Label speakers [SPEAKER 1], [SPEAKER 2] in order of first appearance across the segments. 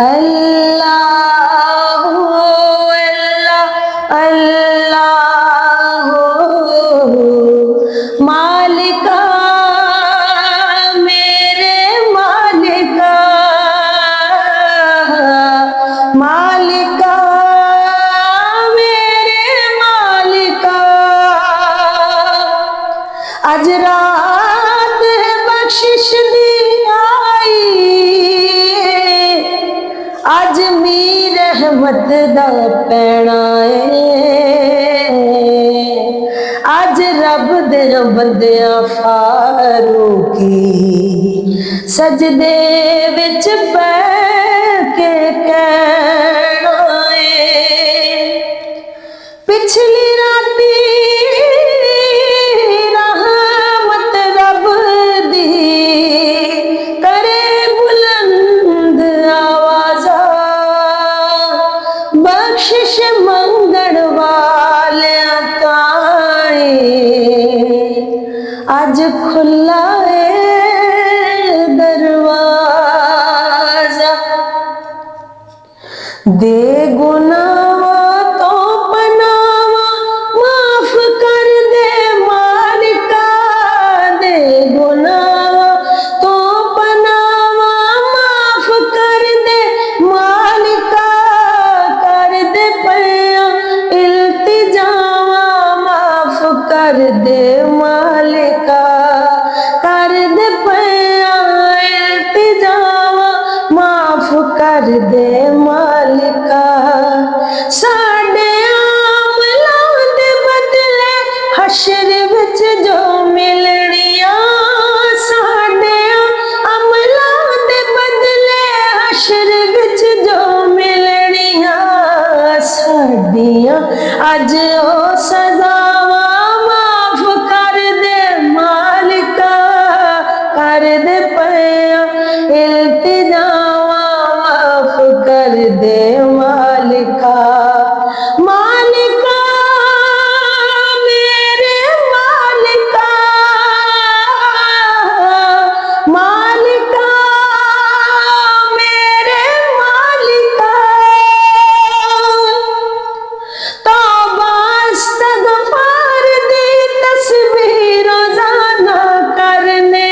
[SPEAKER 1] अल्लाह अल्लाह अल्लाह मालिका मेरे मालिका मालिका मेरे मालिका अज रात बख्शिश दी आई अज मीर रहमत दा पैना अज रब दे बंदियां फारूकी सजदे विच बैठ के कहना पिछली राती रहमत रब दी करे बुलंद आवाज़ा बख्शिश मंगण वालियां ताई अज खुला है दरवाजा दे गुनाह तो पनावा माफ कर दे मालिका दे गुनाह तो पनावा माफ कर दे मालिका कर दे पया इल्तिजावा माफ कर दे मालिका कर दे पया इल्तिजावा माफ कर दे मालिका साडे आमलां दे बदले हशर विच जो मिलनियां साडे अमलां दे बदले हशर विच जो मिलनियां साडियां अज ओ सजावां माफ कर दे मालिका कर दे पया इल्तिजावा माफ कर दे मालिका मालिका मेरे मालिका मालिका मेरे मालिका तौबा इस्तग़फ़ार दी तस्बीह रोज़ाना करने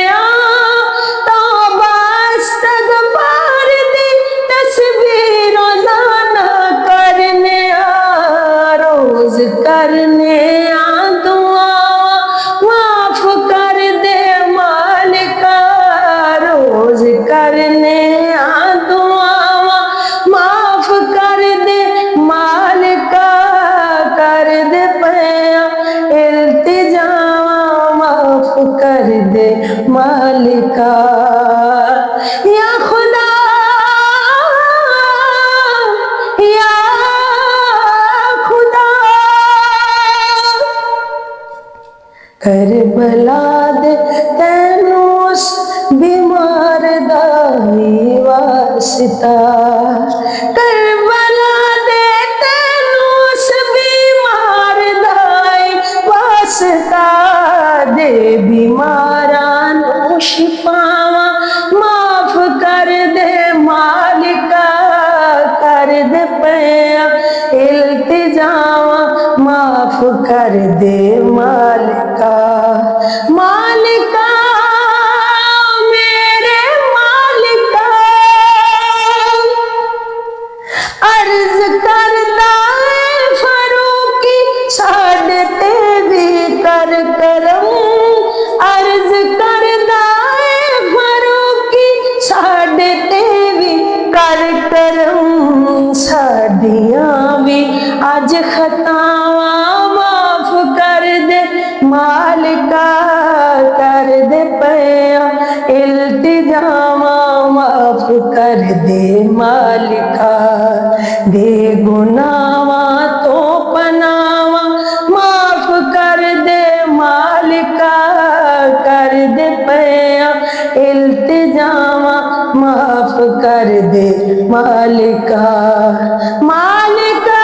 [SPEAKER 1] तौबा इस्तग़फ़ार दी तस्बीह रोज़ाना करने रोज करने दुआ माफ कर दे मालिका रोज करने दुआ माफ कर दे मालिका कर दे पया इल्तिजावा माफ कर दे मालिका या खुदा या खुदा करबला दे तैनू उस बीमार दा ही वास्ता करबला दे तैनू उस बीमार दा ही वास्ता दे बीमारां नू शिफावा माफ कर दे मालिका कर दे पया इल्तिजावा माफ कर दे मालिका मालिका मेरे मालिका अर्ज करदा है फरूकी साडे ते भी कर करम अर्ज करदा है फरूकी साडे ते भी कर करम साडियां भी अज खतावां माफ कर दे मालिका कर दे पया इल्तिजावा माफ कर दे मालिका दे गुनावा तो पनावा माफ कर दे मालिका कर दे पया इल्तिजावा माफ कर दे मालिका मालिका